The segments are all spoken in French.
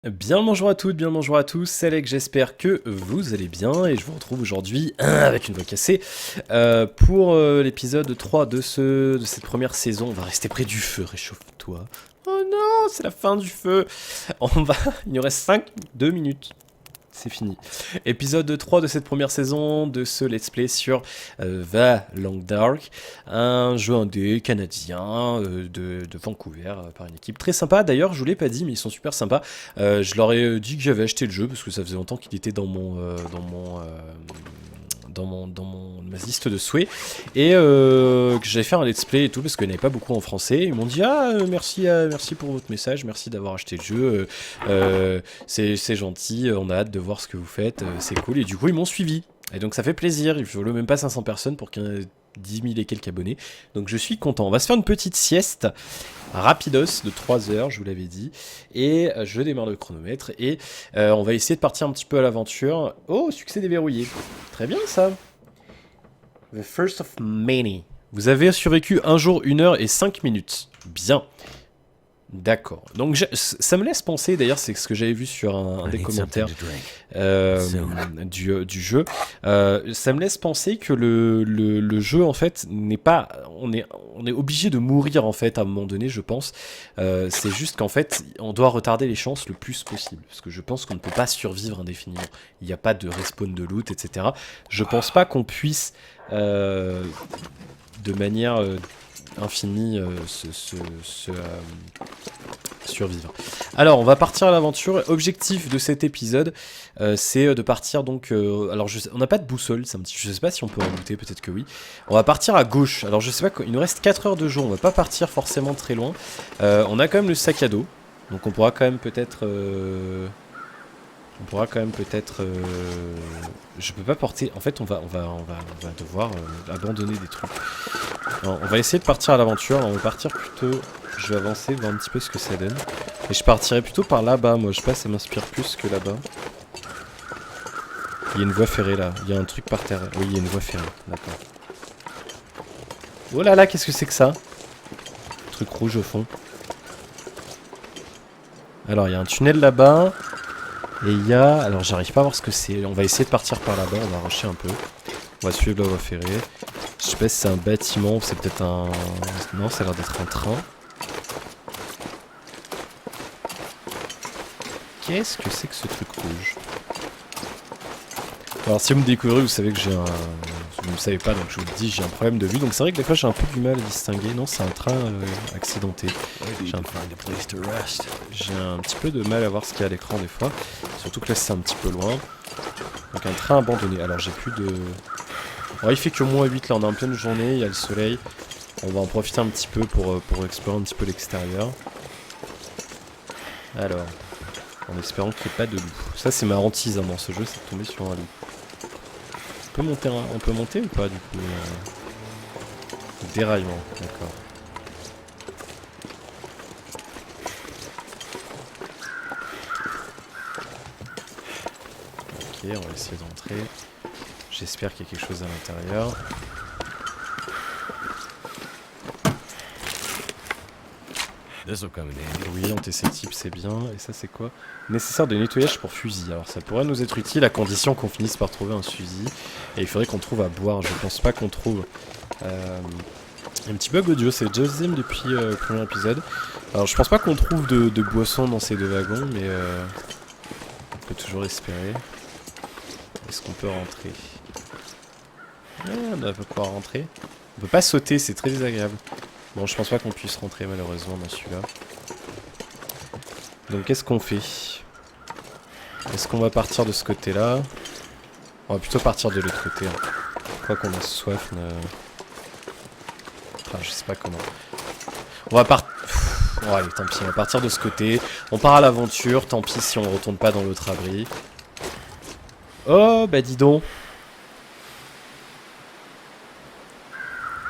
Bien le bonjour à toutes, bien le bonjour à tous, c'est Alex, j'espère que vous allez bien et je vous retrouve aujourd'hui avec une voix cassée pour l'épisode 3 de cette première saison. On va rester près du feu, réchauffe-toi. Oh non, c'est la fin du feu. Il nous reste 2 minutes. C'est fini. Épisode 3 de cette première saison de ce let's play sur The Long Dark, un jeu indé canadien de Vancouver par une équipe très sympa. D'ailleurs, je vous l'ai pas dit, mais ils sont super sympas. Je leur ai dit que j'avais acheté le jeu parce que ça faisait longtemps qu'il était dans ma liste de souhaits et que j'allais faire un let's play et tout parce qu'il n'y en avait pas beaucoup en français. Ils m'ont dit merci pour votre message, merci d'avoir acheté le jeu, c'est gentil, on a hâte de voir ce que vous faites, c'est cool, et du coup ils m'ont suivi et donc ça fait plaisir. Il faut même pas 500 personnes pour qu'il y ait 10 000 et quelques abonnés, donc je suis content. On va se faire une petite sieste rapidos de 3 heures, je vous l'avais dit, et je démarre le chronomètre et on va essayer de partir un petit peu à l'aventure. Oh, succès déverrouillé, très bien ça. The first of many. Vous avez survécu 1 jour, 1 heure et 5 minutes. Bien. D'accord. Donc ça me laisse penser, d'ailleurs c'est ce que j'avais vu sur un des commentaires du jeu, ça me laisse penser que le jeu en fait n'est pas... On est obligé de mourir en fait à un moment donné, je pense. C'est juste qu'en fait on doit retarder les chances le plus possible, parce que je pense qu'on ne peut pas survivre indéfiniment. Il n'y a pas de respawn de loot, etc. Je pense pas qu'on puisse de manière... infini survivre. Alors on va partir à l'aventure. Objectif de cet épisode c'est de partir donc alors on n'a pas de boussole, je sais pas si on peut en douter, peut-être que oui. On va partir à gauche. Alors je sais pas, il nous reste 4 heures de jeu, on va pas partir forcément très loin. On a quand même le sac à dos, donc on pourra quand même peut-être je peux pas porter. En fait, on va devoir abandonner des trucs. Alors, on va essayer de partir à l'aventure. On va partir plutôt. Je vais avancer, voir un petit peu ce que ça donne. Et je partirai plutôt par là-bas. Moi, je sais pas, ça m'inspire plus que là-bas. Il y a une voie ferrée là. Il y a un truc par terre. Oui, il y a une voie ferrée. D'accord. Oh là là, qu'est-ce que c'est que ça? Truc rouge au fond. Alors, il y a un tunnel là-bas. Et il y a... Alors j'arrive pas à voir ce que c'est. On va essayer de partir par là-bas, on va rusher un peu. On va suivre la voie ferrée. Je sais pas si c'est un bâtiment ou c'est peut-être un... Non, ça a l'air d'être un train. Qu'est-ce que c'est que ce truc rouge? Alors si vous me découvrez, vous savez que j'ai un... Vous ne savez pas, donc je vous le dis, j'ai un problème de vue. Donc c'est vrai que des fois j'ai un peu du mal à distinguer. Non, c'est un train accidenté. J'ai un petit peu de mal à voir ce qu'il y a à l'écran des fois. Surtout que là c'est un petit peu loin. Donc un train abandonné. Alors j'ai plus de... Alors il fait que -8 là, on est en pleine journée, il y a le soleil. On va en profiter un petit peu pour explorer un petit peu l'extérieur. Alors, en espérant qu'il n'y ait pas de loup. Ça c'est ma hantise dans ce jeu, c'est de tomber sur un loup. On peut monter ou pas du coup Déraillement, d'accord. Ok, on va essayer d'entrer. J'espère qu'il y a quelque chose à l'intérieur. Oui, antiseptique c'est bien. Et ça c'est quoi? Nécessaire de nettoyage pour fusil. Alors ça pourrait nous être utile à condition qu'on finisse par trouver un fusil. Et il faudrait qu'on trouve à boire. Je pense pas qu'on trouve. Un petit bug audio, c'est le deuxième depuis le premier épisode. Alors je pense pas qu'on trouve de boissons dans ces 2 wagons, mais on peut toujours espérer. Est-ce qu'on peut rentrer? On va pouvoir rentrer. On peut pas sauter, c'est très désagréable. Bon, je pense pas qu'on puisse rentrer malheureusement dans celui-là. Donc qu'est-ce qu'on fait? Est-ce qu'on va partir de ce côté-là? On va plutôt partir de l'autre côté. Hein. Quoi qu'on a soif. Enfin, je sais pas comment. On va partir... Oh, allez, tant pis, on va partir de ce côté. On part à l'aventure, tant pis si on retourne pas dans l'autre abri. Oh, bah dis donc.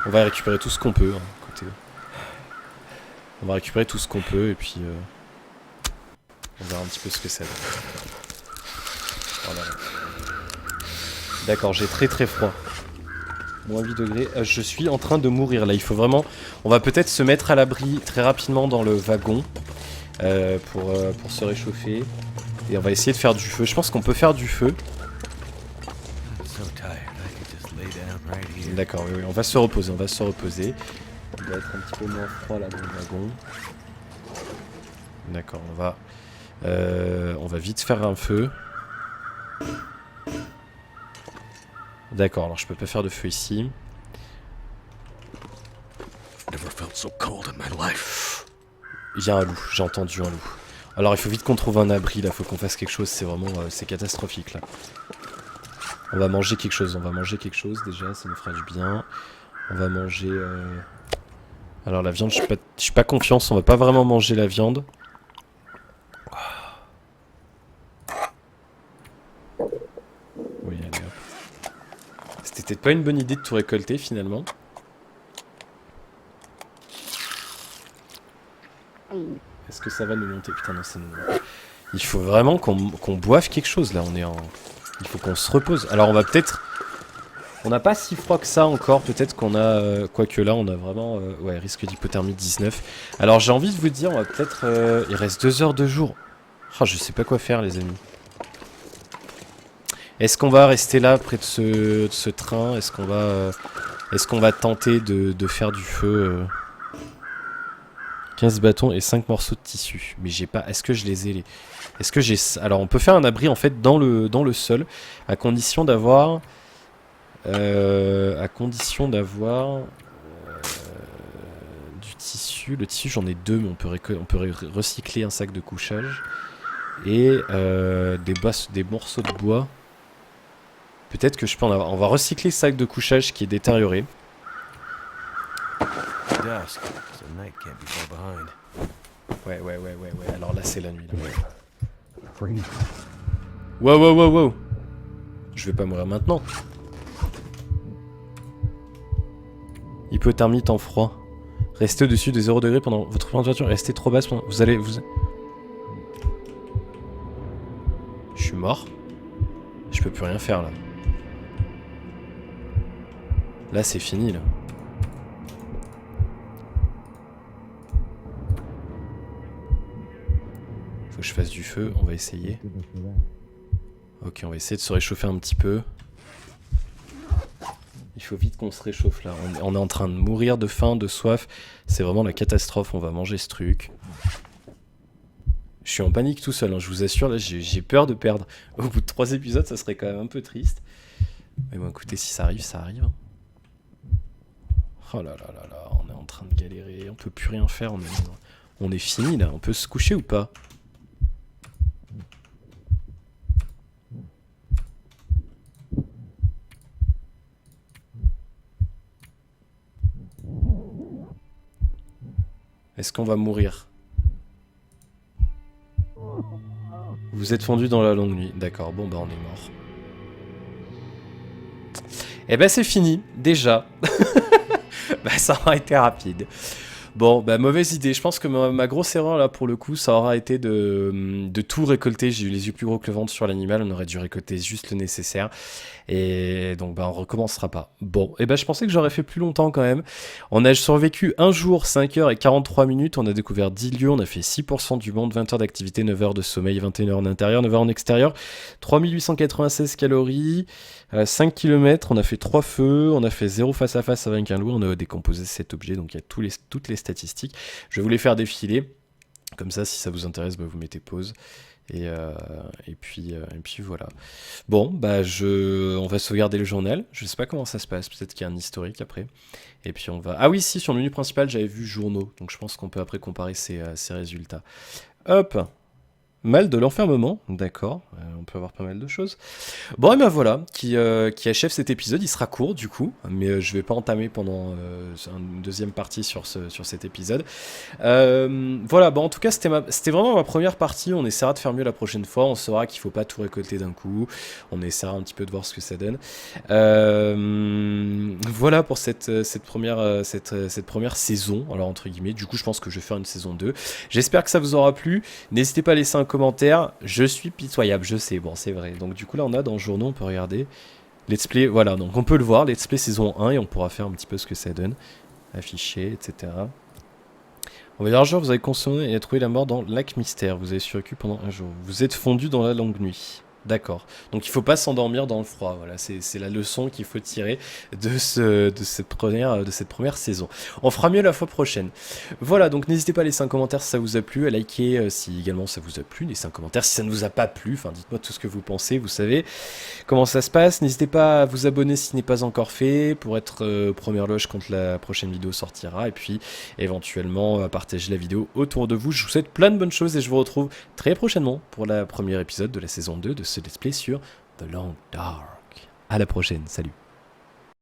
On va récupérer tout ce qu'on peut, hein, côté. On va récupérer tout ce qu'on peut et puis on verra un petit peu ce que ça donne. Voilà. D'accord, j'ai très froid. Moins 8 degrés. Je suis en train de mourir là. Il faut vraiment... On va peut-être se mettre à l'abri très rapidement dans le wagon. pour se réchauffer. Et on va essayer de faire du feu. Je pense qu'on peut faire du feu. D'accord, oui, on va se reposer, on va se reposer. Il doit être un petit peu moins froid là dans le wagon. D'accord, on va vite faire un feu. D'accord, alors je peux pas faire de feu ici. Il y a un loup, j'ai entendu un loup. Alors il faut vite qu'on trouve un abri là, faut qu'on fasse quelque chose, c'est vraiment c'est catastrophique là. On va manger quelque chose, déjà, ça nous fera du bien. On va manger... Alors la viande, je suis pas confiance, on va pas vraiment manger la viande. Oui, allez hop. C'était peut-être pas une bonne idée de tout récolter finalement. Est-ce que ça va nous monter? Putain non, ça nous monte. Il faut vraiment qu'on boive quelque chose là, il faut qu'on se repose. Alors on va peut-être... On n'a pas si froid que ça encore, peut-être qu'on a... quoique là on a vraiment... ouais, risque d'hypothermie 19. Alors j'ai envie de vous dire, on va peut-être... il reste 2 heures de jour. Oh, je sais pas quoi faire les amis. Est-ce qu'on va rester là près de ce train? Est-ce qu'on va tenter de faire du feu 15 bâtons et 5 morceaux de tissu. Mais j'ai pas... Est-ce que je les ai Est-ce que j'ai... Alors on peut faire un abri en fait dans le sol, à condition d'avoir... du tissu. Le tissu j'en ai 2, mais on peut recycler un sac de couchage. Et des morceaux de bois. Peut-être que je peux en avoir. On va recycler le sac de couchage qui est détérioré. Ouais. Alors là c'est la nuit. Là. Wow. Je vais pas mourir maintenant. Hypothermie, temps froid. Restez au-dessus des 0 degrés pendant votre température. Restez trop basse pendant... Vous allez... Je suis mort. Je peux plus rien faire là. Là c'est fini là. Faut que je fasse du feu, on va essayer. Ok, on va essayer de se réchauffer un petit peu. Il faut vite qu'on se réchauffe là. On est en train de mourir de faim, de soif. C'est vraiment la catastrophe, on va manger ce truc. Je suis en panique tout seul, hein, je vous assure, là j'ai peur de perdre. Au bout de 3 épisodes, ça serait quand même un peu triste. Mais bon, écoutez, si ça arrive, ça arrive. Oh là, on est en train de galérer, on peut plus rien faire, on est fini là, on peut se coucher ou pas? Est-ce qu'on va mourir? Vous êtes fondu dans la longue nuit. D'accord, bon bah on est mort. Eh ben c'est fini, déjà. Bah ça aura été rapide. Bon, bah mauvaise idée. Je pense que ma grosse erreur là pour le coup, ça aura été de tout récolter. J'ai eu les yeux plus gros que le ventre sur l'animal. On aurait dû récolter juste le nécessaire. Et donc bah on recommencera pas. Bon, et bah je pensais que j'aurais fait plus longtemps quand même. On a survécu 1 jour, 5 heures et 43 minutes. On a découvert 10 lieux. On a fait 6% du monde, 20 heures d'activité, 9 heures de sommeil, 21 heures en intérieur, 9 heures en extérieur. 3896 calories. 5 km, on a fait 3 feux, on a fait 0 face à face avec un loup, on a décomposé cet objet, donc il y a toutes les statistiques. Je vais vous les faire défiler, comme ça si ça vous intéresse, bah, vous mettez pause. Et puis voilà. Bon, bah on va sauvegarder le journal, je sais pas comment ça se passe, peut-être qu'il y a un historique après. Et puis on va... Ah oui, si, sur le menu principal j'avais vu journaux, donc je pense qu'on peut après comparer ces résultats. Hop! Mal de l'enfermement, d'accord, on peut avoir pas mal de choses. Bon et ben voilà, qui achève cet épisode, il sera court du coup, mais je vais pas entamer pendant une deuxième partie sur cet épisode. Voilà, bon en tout cas c'était vraiment ma première partie, on essaiera de faire mieux la prochaine fois, on saura qu'il faut pas tout récolter d'un coup, on essaiera un petit peu de voir ce que ça donne. Voilà pour cette première saison, alors entre guillemets, du coup je pense que je vais faire une saison 2. J'espère que ça vous aura plu, n'hésitez pas à laisser un commentaire, je suis pitoyable, je sais, bon c'est vrai. Donc du coup là on a dans le journaux, on peut regarder Let's Play, voilà, donc on peut le voir, Let's Play saison 1 et on pourra faire un petit peu ce que ça donne, afficher, etc. On va dire un jour, vous avez consommé et trouvé la mort dans Lac Mystère. Vous avez survécu pendant un jour. Vous êtes fondu dans la longue nuit. D'accord. Donc il faut pas s'endormir dans le froid. Voilà, c'est la leçon qu'il faut tirer de cette première saison. On fera mieux la fois prochaine. Voilà, donc n'hésitez pas à laisser un commentaire si ça vous a plu, à liker si également ça vous a plu, laissez un commentaire si ça ne vous a pas plu. Enfin, dites-moi tout ce que vous pensez, vous savez comment ça se passe. N'hésitez pas à vous abonner si ce n'est pas encore fait pour être première loge quand la prochaine vidéo sortira. Et puis éventuellement à partager la vidéo autour de vous. Je vous souhaite plein de bonnes choses et je vous retrouve très prochainement pour la première épisode de la saison 2 de ce let's play sur The Long Dark. À la prochaine, salut.